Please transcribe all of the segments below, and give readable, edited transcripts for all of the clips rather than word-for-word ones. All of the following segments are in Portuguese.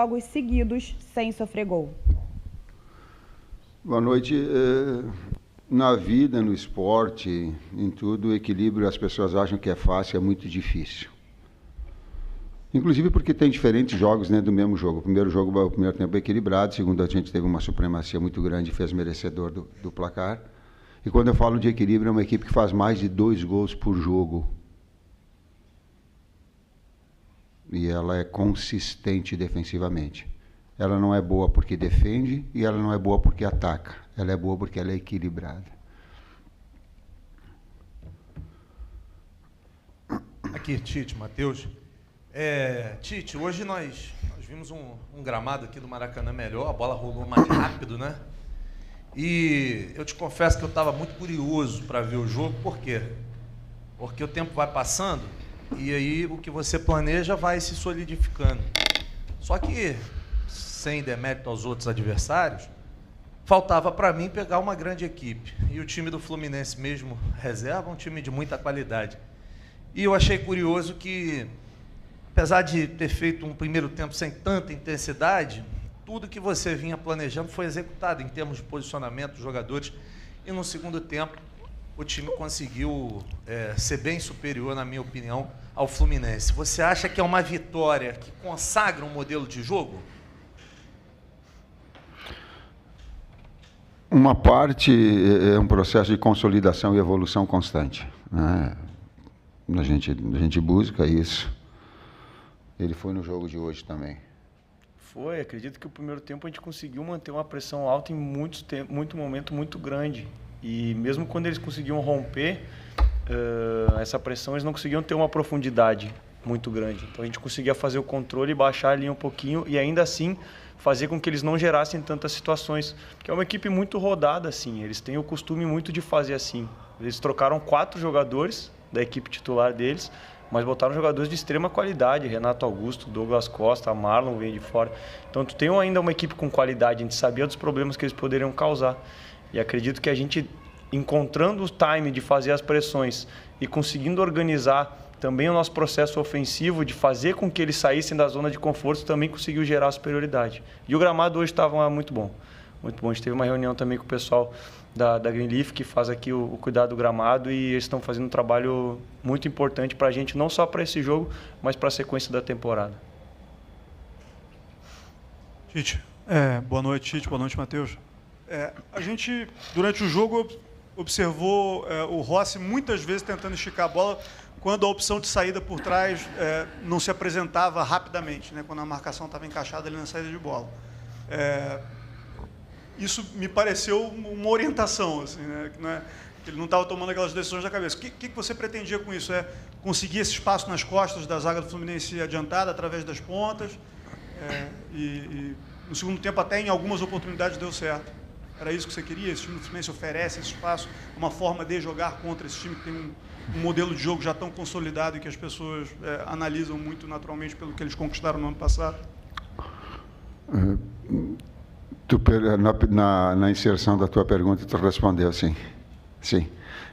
jogos seguidos sem sofrer gol. Boa noite. Na vida, no esporte, em tudo, o equilíbrio, as pessoas acham que é fácil, é muito difícil. Inclusive porque tem diferentes jogos dentro do mesmo jogo. O primeiro tempo é equilibrado, o segundo a gente teve uma supremacia muito grande e fez merecedor do placar. E quando eu falo de equilíbrio, é uma equipe que faz mais de 2 gols por jogo. E ela é consistente defensivamente. Ela não é boa porque defende e ela não é boa porque ataca. Ela é boa porque ela é equilibrada. Aqui, Tite, Matheus. Tite, hoje nós vimos um gramado aqui do Maracanã melhor, a bola rolou mais rápido, né? E eu te confesso que eu estava muito curioso para ver o jogo, por quê? Porque o tempo vai passando e aí o que você planeja vai se solidificando. Só que, sem demérito aos outros adversários, faltava para mim pegar uma grande equipe. E o time do Fluminense mesmo, reserva, um time de muita qualidade. E eu achei curioso que, apesar de ter feito um primeiro tempo sem tanta intensidade, tudo que você vinha planejando foi executado em termos de posicionamento dos jogadores. E no segundo tempo, o time conseguiu ser bem superior, na minha opinião, ao Fluminense. Você acha que é uma vitória que consagra um modelo de jogo? Uma parte é um processo de consolidação e evolução constante, né? A gente busca isso. Ele foi no jogo de hoje também. Foi, acredito que o primeiro tempo a gente conseguiu manter uma pressão alta em muito momento muito grande. E mesmo quando eles conseguiam romper essa pressão, eles não conseguiam ter uma profundidade muito grande. Então a gente conseguia fazer o controle, baixar ali um pouquinho e ainda assim fazer com que eles não gerassem tantas situações. Porque é uma equipe muito rodada, assim. Eles têm o costume muito de fazer assim. Eles trocaram 4 jogadores da equipe titular deles, mas botaram jogadores de extrema qualidade, Renato Augusto, Douglas Costa, Marlon veio de fora. Então tu tem ainda uma equipe com qualidade, a gente sabia dos problemas que eles poderiam causar. E acredito que a gente, encontrando o time de fazer as pressões e conseguindo organizar também o nosso processo ofensivo, de fazer com que eles saíssem da zona de conforto, também conseguiu gerar superioridade. E o gramado hoje estava muito bom. Muito bom. A gente teve uma reunião também com o pessoal da Greenleaf, que faz aqui o cuidado do gramado, e eles estão fazendo um trabalho muito importante para a gente, não só para esse jogo, mas para a sequência da temporada. Tite, boa noite, Tite, boa noite, Matheus. A gente, durante o jogo, observou o Rossi muitas vezes tentando esticar a bola quando a opção de saída por trás não se apresentava rapidamente, né, quando a marcação estava encaixada ali na saída de bola. Isso me pareceu uma orientação, assim, né? Que ele não estava tomando aquelas decisões da cabeça. O que você pretendia com isso? Conseguir esse espaço nas costas da zaga do Fluminense adiantada, através das pontas, e no segundo tempo até em algumas oportunidades deu certo. Era isso que você queria? Esse time do Fluminense oferece esse espaço, uma forma de jogar contra esse time que tem um modelo de jogo já tão consolidado e que as pessoas analisam muito naturalmente pelo que eles conquistaram no ano passado? Na inserção da tua pergunta, tu respondeu sim. Sim.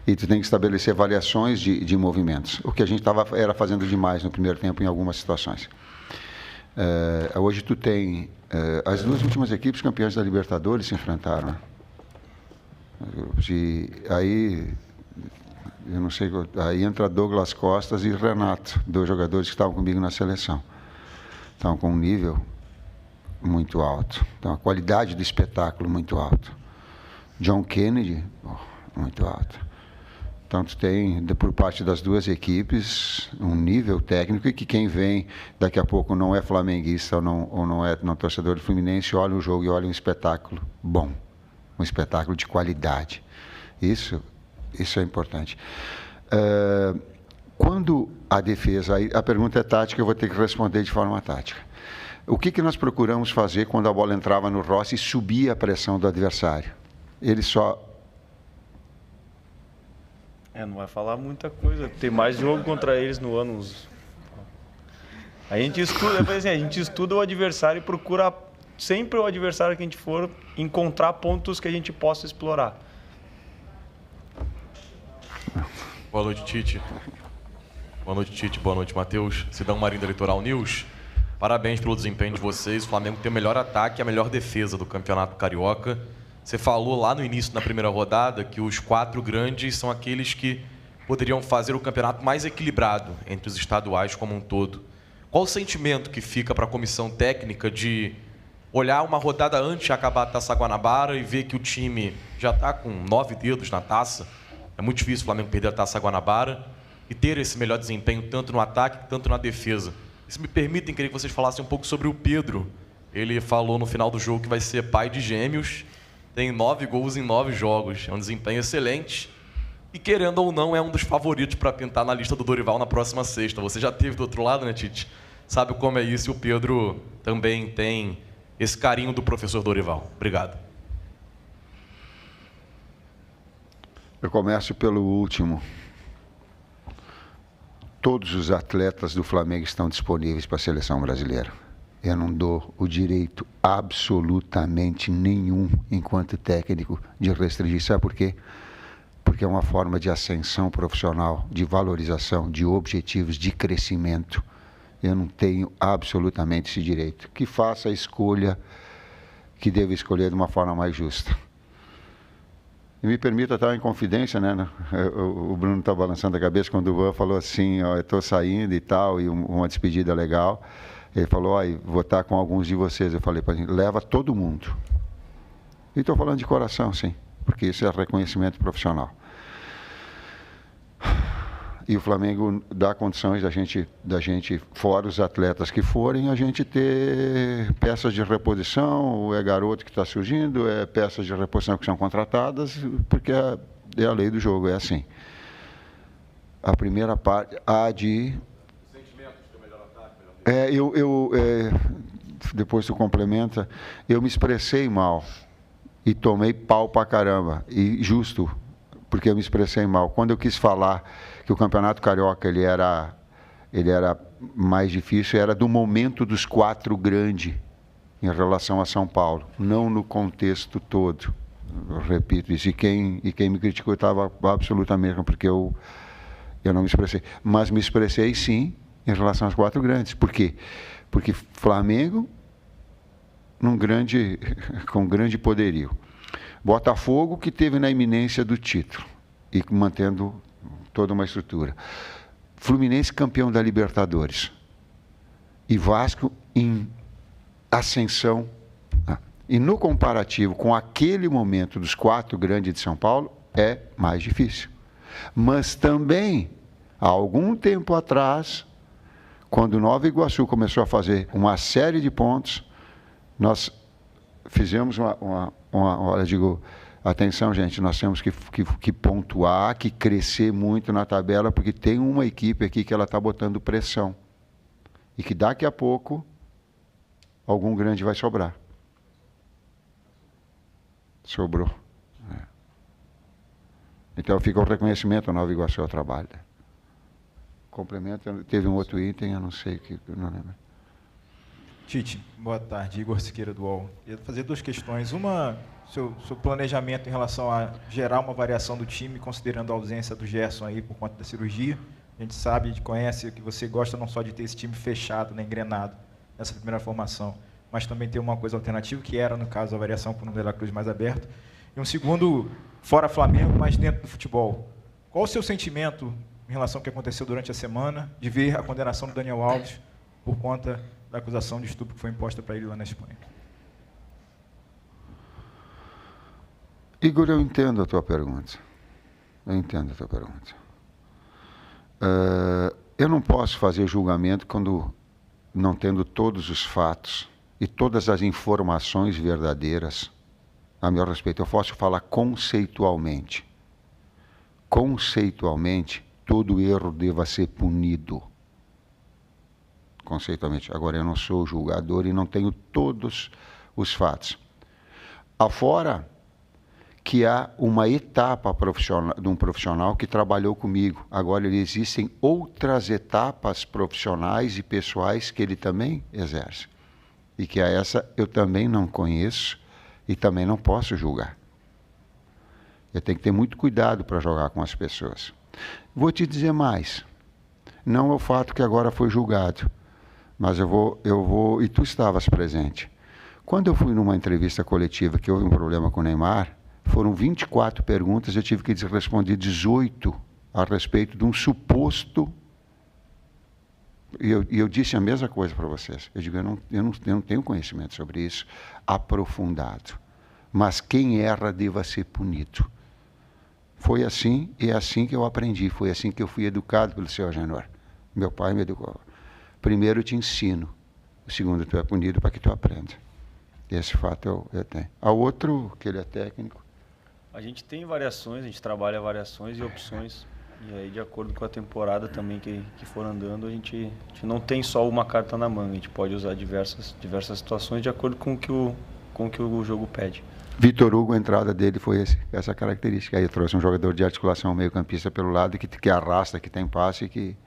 E tu tem que estabelecer variações de movimentos. O que a gente era fazendo demais no primeiro tempo em algumas situações. Hoje tu tem... as 2 últimas equipes campeãs da Libertadores se enfrentaram. Aí, eu não sei, aí entra Douglas Costas e Renato, 2 jogadores que estavam comigo na seleção. Estavam com um nível muito alto. Então, a qualidade do espetáculo muito alto. John Kennedy, muito alto. Então, tu tem, por parte das 2 equipes, um nível técnico, e que quem vem daqui a pouco não é flamenguista ou não é torcedor do Fluminense, olha o jogo e olha um espetáculo bom, um espetáculo de qualidade. Isso é importante. Quando a defesa, a pergunta é tática, eu vou ter que responder de forma tática. O que nós procuramos fazer quando a bola entrava no Rossi e subia a pressão do adversário? Ele só... Não vai falar muita coisa. Tem mais jogo contra eles no ano. A gente estuda o adversário e procura sempre o adversário que a gente for encontrar pontos que a gente possa explorar. Boa noite, Tite. Boa noite, Tite. Boa noite, Matheus. Sidão Marinho da Litoral News. Parabéns pelo desempenho de vocês. O Flamengo tem o melhor ataque e a melhor defesa do Campeonato Carioca. Você falou lá no início, na primeira rodada, que os 4 grandes são aqueles que poderiam fazer o campeonato mais equilibrado entre os estaduais como um todo. Qual o sentimento que fica para a comissão técnica de olhar uma rodada antes de acabar a Taça Guanabara e ver que o time já está com 9 dedos na taça? É muito difícil o Flamengo perder a Taça Guanabara e ter esse melhor desempenho tanto no ataque quanto na defesa. E se me permitem, queria que vocês falassem um pouco sobre o Pedro. Ele falou no final do jogo que vai ser pai de gêmeos, tem 9 gols em 9 jogos, é um desempenho excelente. E, querendo ou não, é um dos favoritos para pintar na lista do Dorival na próxima sexta. Você já esteve do outro lado, né, Tite? Sabe como é isso, e o Pedro também tem esse carinho do professor Dorival. Obrigado. Eu começo pelo último. Todos os atletas do Flamengo estão disponíveis para a seleção brasileira. Eu não dou o direito absolutamente nenhum, enquanto técnico, de restringir. Sabe por quê? Porque é uma forma de ascensão profissional, de valorização, de objetivos, de crescimento. Eu não tenho absolutamente esse direito. Que faça a escolha que deva escolher de uma forma mais justa. E me permita estar em confidência, né? O Bruno está balançando a cabeça quando o Van falou assim, ó, eu estou saindo e tal, e uma despedida legal. Ele falou, ó, vou estar com alguns de vocês. Eu falei para ele, leva todo mundo. E estou falando de coração, sim, porque isso é reconhecimento profissional. E o Flamengo dá condições da gente, fora os atletas que forem, a gente ter peças de reposição, é garoto que está surgindo, é peças de reposição que são contratadas, porque é a lei do jogo, é assim. A primeira parte, a de... Sentimentos do melhor ataque, depois tu complementa, eu me expressei mal e tomei pau pra caramba, e justo, porque eu me expressei mal. Quando eu quis falar que o Campeonato Carioca ele era mais difícil, era do momento dos 4 grandes em relação a São Paulo, não no contexto todo. Eu repito isso, e quem me criticou estava absolutamente, porque eu não me expressei. Mas me expressei sim em relação aos 4 grandes. Por quê? Porque Flamengo com grande poderio. Botafogo, que teve na iminência do título e mantendo toda uma estrutura. Fluminense, campeão da Libertadores. E Vasco em ascensão. E no comparativo com aquele momento dos 4 grandes de São Paulo, é mais difícil. Mas também, há algum tempo atrás, quando o Nova Iguaçu começou a fazer uma série de pontos, nós fizemos olha, digo, atenção, gente, nós temos que pontuar, que crescer muito na tabela, porque tem uma equipe aqui que ela está botando pressão. E que daqui a pouco, algum grande vai sobrar. Sobrou. Então fica o reconhecimento ao Nova Iguaçu ao trabalho. Complemento, teve um outro item, eu não sei, não lembro. Tite, boa tarde. Igor Siqueira do UOL. Queria fazer 2 questões. Uma, seu planejamento em relação a gerar uma variação do time, considerando a ausência do Gerson aí por conta da cirurgia. A gente sabe, conhece que você gosta não só de ter esse time fechado, né, engrenado, nessa primeira formação, mas também ter uma coisa alternativa, que era, no caso, a variação para o De La Cruz mais aberto. E um segundo, fora Flamengo, mas dentro do futebol. Qual o seu sentimento em relação ao que aconteceu durante a semana, de ver a condenação do Daniel Alves por conta da acusação de estupro que foi imposta para ele lá na Espanha? Igor, eu entendo a tua pergunta. Eu não posso fazer julgamento quando não tendo todos os fatos e todas as informações verdadeiras a meu respeito. Eu posso falar conceitualmente. Conceitualmente, todo erro deva ser punido. Conceitualmente. Agora, eu não sou julgador e não tenho todos os fatos. Afora que há uma etapa profissional, de um profissional que trabalhou comigo. Agora, existem outras etapas profissionais e pessoais que ele também exerce. E que a essa eu também não conheço e também não posso julgar. Eu tenho que ter muito cuidado para jogar com as pessoas. Vou te dizer mais. Não é o fato que agora foi julgado, Mas eu vou, e tu estavas presente. Quando eu fui numa entrevista coletiva que houve um problema com o Neymar, foram 24 perguntas, eu tive que responder 18 a respeito de um suposto. E eu disse a mesma coisa para vocês. Eu digo, eu não tenho conhecimento sobre isso aprofundado. Mas quem erra deva ser punido. Foi assim, e é assim que eu aprendi. Foi assim que eu fui educado pelo seu Agenor. Meu pai me educou. Primeiro eu te ensino. O segundo, tu é punido para que tu aprenda. Esse fato eu tenho. A outro, que ele é técnico. A gente tem variações, a gente trabalha variações e opções. E aí, de acordo com a temporada também que for andando, a gente não tem só uma carta na manga. A gente pode usar diversas situações de acordo com o que o jogo pede. Vitor Hugo, a entrada dele foi essa característica. Aí eu trouxe um jogador de articulação meio-campista pelo lado, que arrasta, que tem passe e que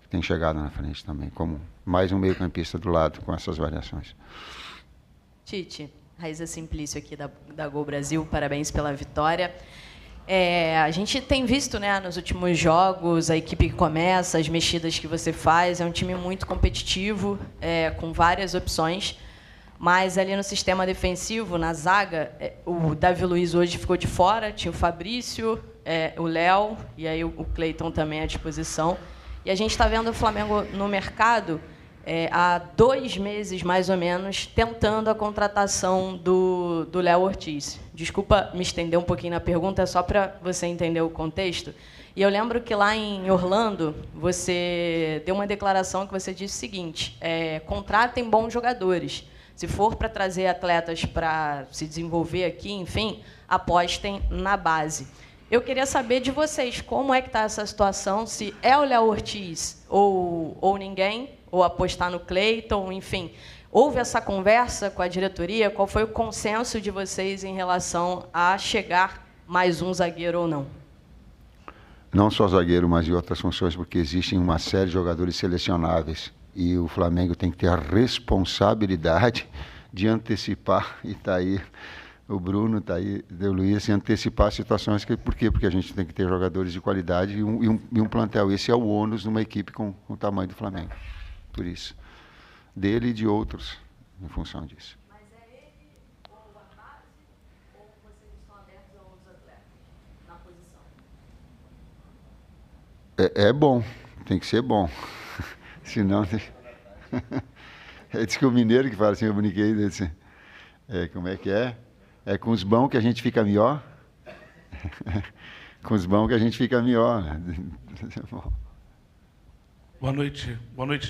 tem chegada na frente também, como mais um meio-campista do lado, com essas variações. Tite, Raíza Simplício aqui da Gol Brasil, parabéns pela vitória. A gente tem visto, né, nos últimos jogos, a equipe que começa, as mexidas que você faz, é um time muito competitivo, com várias opções, mas ali no sistema defensivo, na zaga, o Davi Luiz hoje ficou de fora, tinha o Fabrício, o Léo, e aí o Cleiton também à disposição. E a gente está vendo o Flamengo no mercado há 2 meses, mais ou menos, tentando a contratação do Léo Ortiz. Desculpa me estender um pouquinho na pergunta, é só para você entender o contexto. E eu lembro que lá em Orlando, você deu uma declaração que você disse o seguinte, contratem bons jogadores. Se for para trazer atletas para se desenvolver aqui, enfim, apostem na base. Eu queria saber de vocês, como é que está essa situação, se é o Léo Ortiz ou ninguém, ou apostar no Cleiton, enfim. Houve essa conversa com a diretoria? Qual foi o consenso de vocês em relação a chegar mais um zagueiro ou não? Não só zagueiro, mas em outras funções, porque existem uma série de jogadores selecionáveis. E o Flamengo tem que ter a responsabilidade de antecipar, e está aí o Bruno, está aí o Luiz, e antecipar situações. Por quê? Porque a gente tem que ter jogadores de qualidade e um plantel. Esse é o ônus de uma equipe com o tamanho do Flamengo. Por isso. Dele e de outros, em função disso. Mas é ele ou a base, ou vocês estão abertos a outros atletas na posição? É bom, tem que ser bom. Senão... Diz que o mineiro que fala assim, eu brinquei desse. Como é que é? É com os bons que a gente fica melhor. Com os bons que a gente fica melhor. Boa noite,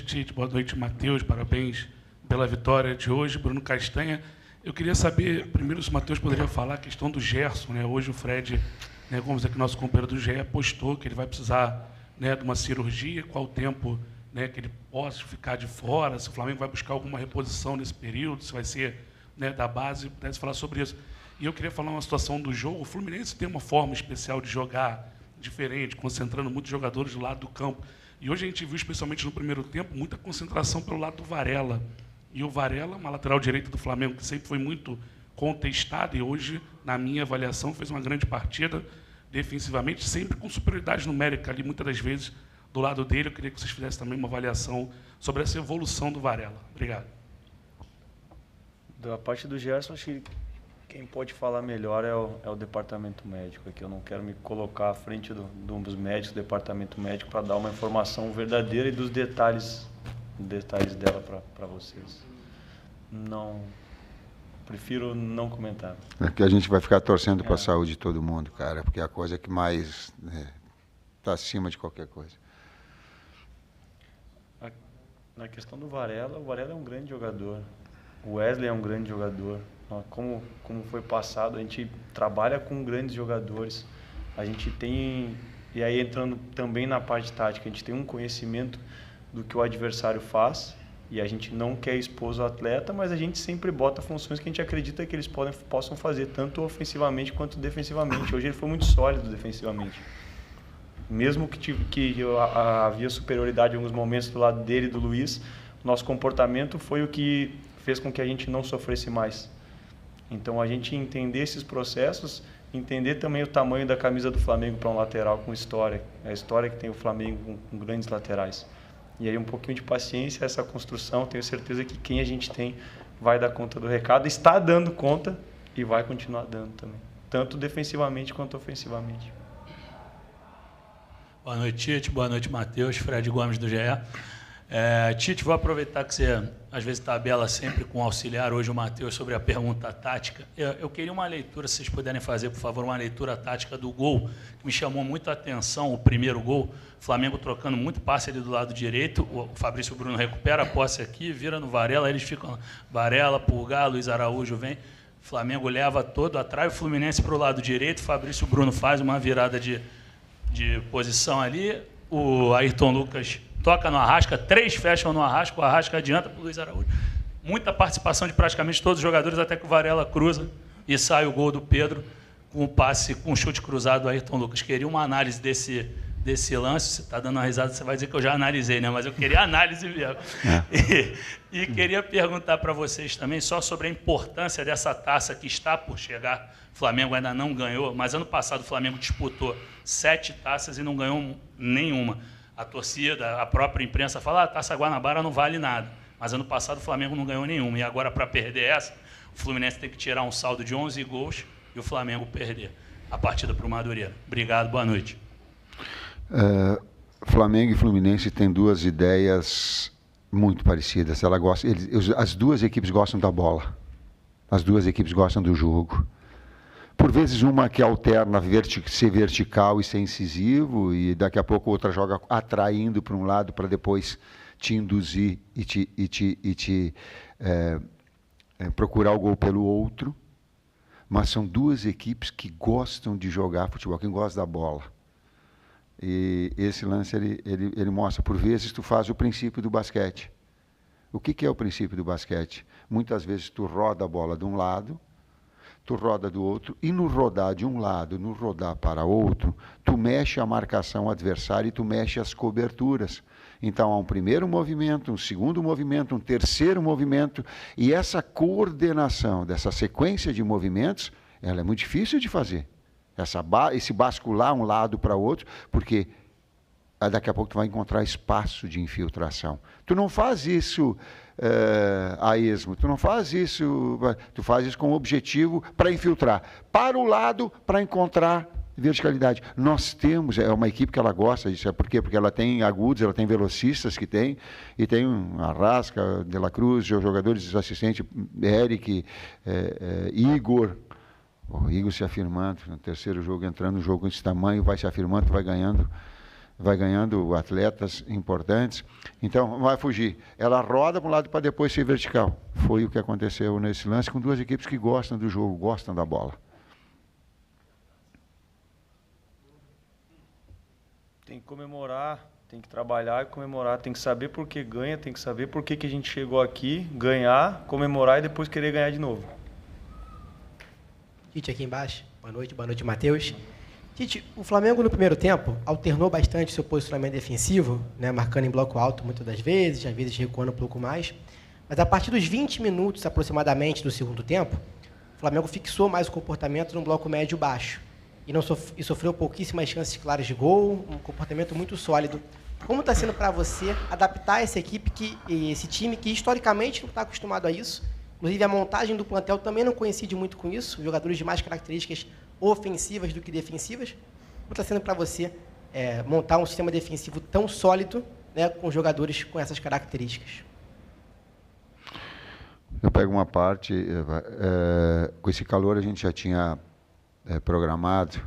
Tite. Boa noite, Matheus. Parabéns pela vitória de hoje. Bruno Castanha. Eu queria saber, primeiro, se o Matheus poderia falar a questão do Gerson, né? Hoje o Fred, né, como dizer que nosso companheiro do GE apostou que ele vai precisar, né, de uma cirurgia, qual o tempo, né, que ele possa ficar de fora, se o Flamengo vai buscar alguma reposição nesse período, se vai ser, né, da base, pudesse falar sobre isso. E eu queria falar uma situação do jogo. O Fluminense tem uma forma especial de jogar diferente, concentrando muitos jogadores do lado do campo. E hoje a gente viu, especialmente no primeiro tempo, muita concentração pelo lado do Varela. E o Varela, uma lateral direita do Flamengo, que sempre foi muito contestado, e hoje, na minha avaliação, fez uma grande partida defensivamente, sempre com superioridade numérica ali, muitas das vezes, do lado dele. Eu queria que vocês fizessem também uma avaliação sobre essa evolução do Varela. Obrigado. Da parte do Gerson, acho que quem pode falar melhor é o departamento médico. Aqui eu não quero me colocar à frente dos médicos, do departamento médico, para dar uma informação verdadeira e dos detalhes dela para vocês. Não, prefiro não comentar. É que a gente vai ficar torcendo para a saúde de todo mundo, cara, porque é a coisa que mais está acima de qualquer coisa. Na questão do Varela, o Varela é um grande jogador. O Wesley é um grande jogador. Como foi passado, a gente trabalha com grandes jogadores. A gente tem, e aí entrando também na parte tática, a gente tem um conhecimento do que o adversário faz, e a gente não quer expor o atleta, mas a gente sempre bota funções que a gente acredita que eles possam fazer, tanto ofensivamente quanto defensivamente. Hoje ele foi muito sólido defensivamente. Mesmo que havia superioridade em alguns momentos do lado dele e do Luiz, nosso comportamento foi o que fez com que a gente não sofresse mais. Então, a gente entender esses processos, entender também o tamanho da camisa do Flamengo para um lateral com história, a história que tem o Flamengo com grandes laterais. E aí um pouquinho de paciência, essa construção, tenho certeza que quem a gente tem vai dar conta do recado, está dando conta e vai continuar dando também, tanto defensivamente quanto ofensivamente. Boa noite, Tite. Boa noite, Matheus. Fred Gomes, do GE. Tite, vou aproveitar que você, às vezes, tabela sempre com o auxiliar, hoje o Matheus, sobre a pergunta tática. Eu queria uma leitura, se vocês puderem fazer, por favor, uma leitura tática do gol, que me chamou muito a atenção, o primeiro gol, Flamengo trocando muito passe ali do lado direito, o Fabrício Bruno recupera a posse aqui, vira no Varela, eles ficam, Varela, Pulgar, Luiz Araújo vem, Flamengo leva todo, atrai o Fluminense para o lado direito, Fabrício Bruno faz uma virada de posição ali, o Ayrton Lucas toca no Arrasca, 3 fecham no Arrasca, o Arrasca adianta para o Luiz Araújo. Muita participação de praticamente todos os jogadores, até que o Varela cruza e sai o gol do Pedro com o passe, com o chute cruzado do Ayrton Lucas. Queria uma análise desse lance, você está dando uma risada, você vai dizer que eu já analisei, né? Mas eu queria análise mesmo. E queria perguntar para vocês também só sobre a importância dessa taça que está por chegar. O Flamengo ainda não ganhou, mas ano passado o Flamengo disputou 7 taças e não ganhou nenhuma. A torcida, a própria imprensa fala, a Taça Guanabara não vale nada. Mas ano passado o Flamengo não ganhou nenhuma. E agora, para perder essa, o Fluminense tem que tirar um saldo de 11 gols e o Flamengo perder a partida para o Madureira. Obrigado, boa noite. Flamengo e Fluminense têm 2 ideias muito parecidas. As 2 equipes gostam da bola. As 2 equipes gostam do jogo. Por vezes uma que alterna ser vertical e ser incisivo, e daqui a pouco outra joga atraindo para um lado para depois te induzir e te procurar o gol pelo outro. Mas são 2 equipes que gostam de jogar futebol, quem gosta da bola. E esse lance ele mostra, por vezes tu faz o princípio do basquete. O que é o princípio do basquete? Muitas vezes tu roda a bola de um lado, tu roda do outro, e no rodar de um lado, no rodar para outro, tu mexe a marcação adversária e tu mexe as coberturas. Então há um primeiro movimento, um segundo movimento, um terceiro movimento, e essa coordenação dessa sequência de movimentos, ela é muito difícil de fazer. Esse bascular um lado para o outro, porque daqui a pouco tu vai encontrar espaço de infiltração. Tu não faz isso a esmo, tu não faz isso, tu faz isso com o objetivo para infiltrar. Para o lado, para encontrar verticalidade. Nós temos, é uma equipe que ela gosta disso, é por quê? Porque ela tem agudos, ela tem velocistas que tem, e tem Arrasca, De La Cruz, jogadores assistentes, Eric, Igor. O Igor se afirmando, no terceiro jogo, entrando no jogo desse tamanho, vai se afirmando, vai ganhando atletas importantes. Então, não vai fugir. Ela roda para um lado para depois ser vertical. Foi o que aconteceu nesse lance com 2 equipes que gostam do jogo, gostam da bola. Tem que comemorar, tem que trabalhar e comemorar, tem que saber por que ganha, tem que saber por que a gente chegou aqui, ganhar, comemorar e depois querer ganhar de novo. Tite aqui embaixo. Boa noite, Matheus. Tite, o Flamengo no primeiro tempo alternou bastante seu posicionamento defensivo, né, marcando em bloco alto muitas das vezes, às vezes recuando um pouco mais. Mas a partir dos 20 minutos aproximadamente do segundo tempo, o Flamengo fixou mais o comportamento no bloco médio-baixo e sofreu pouquíssimas chances claras de gol, um comportamento muito sólido. Como está sendo para você adaptar essa equipe, esse time que historicamente não está acostumado a isso? Inclusive, a montagem do plantel também não coincide muito com isso, jogadores de mais características ofensivas do que defensivas. Como está sendo para você montar um sistema defensivo tão sólido, né, com jogadores com essas características? Eu pego uma parte, com esse calor a gente já tinha programado.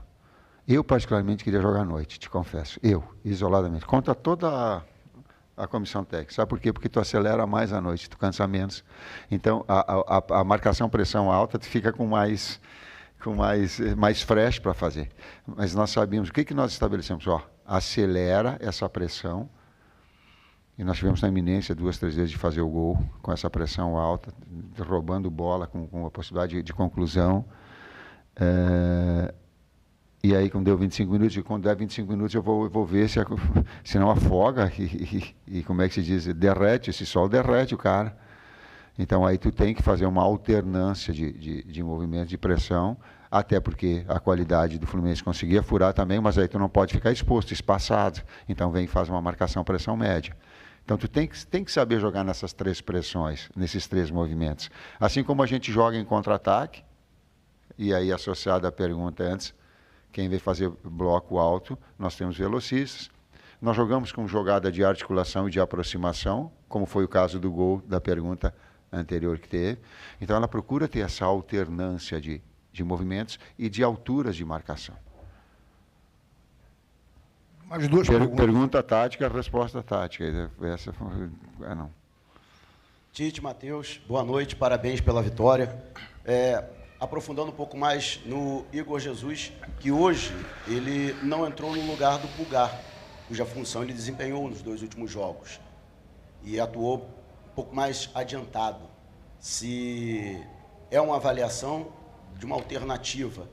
Eu, particularmente, queria jogar à noite, te confesso. Eu, isoladamente. Contra toda a comissão técnica. Sabe por quê? Porque tu acelera mais à noite, tu cansa menos. Então, a marcação pressão alta, tu fica com mais fresh para fazer. Mas nós sabíamos, o que nós estabelecemos? Acelera essa pressão, e nós tivemos na iminência 2, 3 vezes de fazer o gol, com essa pressão alta, roubando bola, com a possibilidade de conclusão. E aí, quando deu 25 minutos, quando der 25 minutos, eu vou ver se não afoga e como é que se diz? Derrete, esse sol derrete o cara. Então, aí tu tem que fazer uma alternância de movimento, de pressão, até porque a qualidade do Fluminense conseguia furar também, mas aí tu não pode ficar exposto, espaçado. Então, vem e faz uma marcação pressão média. Então, tu tem que saber jogar nessas 3 pressões, nesses 3 movimentos. Assim como a gente joga em contra-ataque, e aí associado à pergunta antes, quem vem fazer bloco alto, nós temos velocistas. Nós jogamos com jogada de articulação e de aproximação, como foi o caso do gol da pergunta anterior que teve. Então, ela procura ter essa alternância de movimentos e de alturas de marcação. Mais 2 perguntas. Pergunta tática, resposta tática. Essa foi... não. Tite, Matheus, boa noite, parabéns pela vitória. Aprofundando um pouco mais no Igor Jesus, que hoje ele não entrou no lugar do Pulgar, cuja função ele desempenhou nos 2 últimos jogos e atuou um pouco mais adiantado. Se é uma avaliação de uma alternativa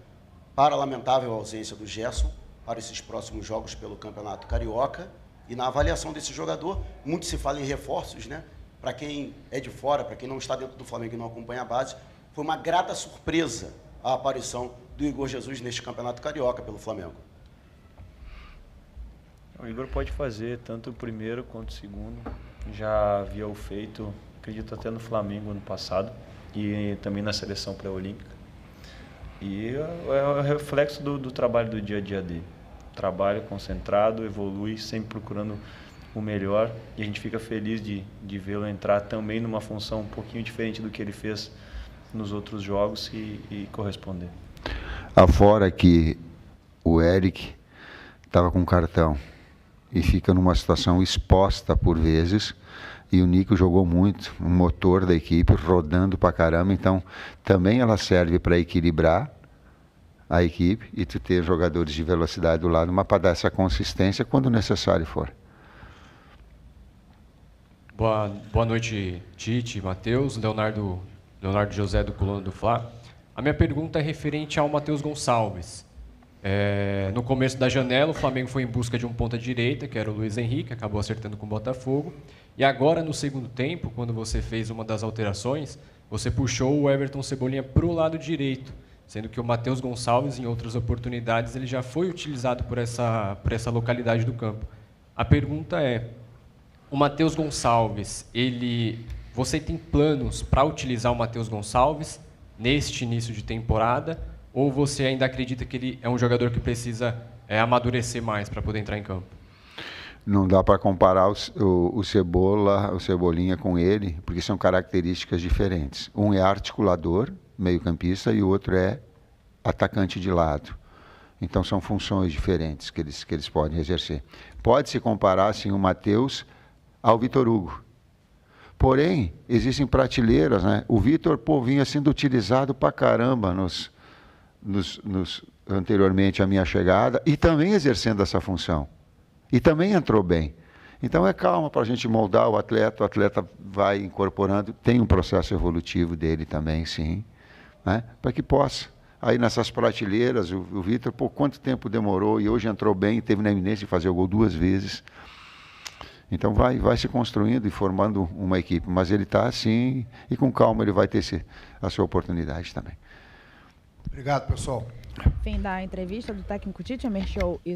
para a lamentável ausência do Gerson para esses próximos jogos pelo Campeonato Carioca, e na avaliação desse jogador, muito se fala em reforços, né? Para quem é de fora, para quem não está dentro do Flamengo e não acompanha a base, foi uma grata surpresa a aparição do Igor Jesus neste Campeonato Carioca pelo Flamengo. O Igor pode fazer tanto o primeiro quanto o segundo. Já havia o feito, acredito até no Flamengo ano passado e também na seleção pré-olímpica. E é o reflexo do trabalho do dia a dia dele. Trabalho concentrado, evolui, sempre procurando o melhor, e a gente fica feliz de vê-lo entrar também numa função um pouquinho diferente do que ele fez nos outros jogos e corresponder. Afora que o Eric estava com cartão e fica numa situação exposta por vezes, e o Nico jogou muito, um motor da equipe, rodando pra caramba, então também ela serve para equilibrar a equipe e tu ter jogadores de velocidade do lado, mas para dar essa consistência quando necessário for. Boa noite, Tite, Matheus, Leonardo José do Coluna do Fla. A minha pergunta é referente ao Matheus Gonçalves. No começo da janela, o Flamengo foi em busca de um ponta-direita, que era o Luiz Henrique, acabou acertando com o Botafogo. E agora, no segundo tempo, quando você fez uma das alterações, você puxou o Everton Cebolinha para o lado direito, sendo que o Matheus Gonçalves, em outras oportunidades, ele já foi utilizado por essa localidade do campo. A pergunta é, o Matheus Gonçalves, você tem planos para utilizar o Matheus Gonçalves neste início de temporada, ou você ainda acredita que ele é um jogador que precisa amadurecer mais para poder entrar em campo? Não dá para comparar o Cebolinha com ele, porque são características diferentes. Um é articulador, meio-campista, e o outro é atacante de lado. Então são funções diferentes que eles podem exercer. Pode-se comparar, sim, o Matheus ao Vitor Hugo. Porém, existem prateleiras, né? O Vitor, vinha sendo utilizado para caramba anteriormente à minha chegada, e também exercendo essa função. E também entrou bem. Então é calma para a gente moldar o atleta vai incorporando, tem um processo evolutivo dele também, sim, né? Para que possa. Aí nessas prateleiras, o Vitor, quanto tempo demorou, e hoje entrou bem, teve na iminência de fazer o gol 2 vezes. Então vai se construindo e formando uma equipe, mas ele está assim, e com calma ele vai ter a sua oportunidade também. Obrigado, pessoal. Fim da entrevista do técnico Tite Emerchou e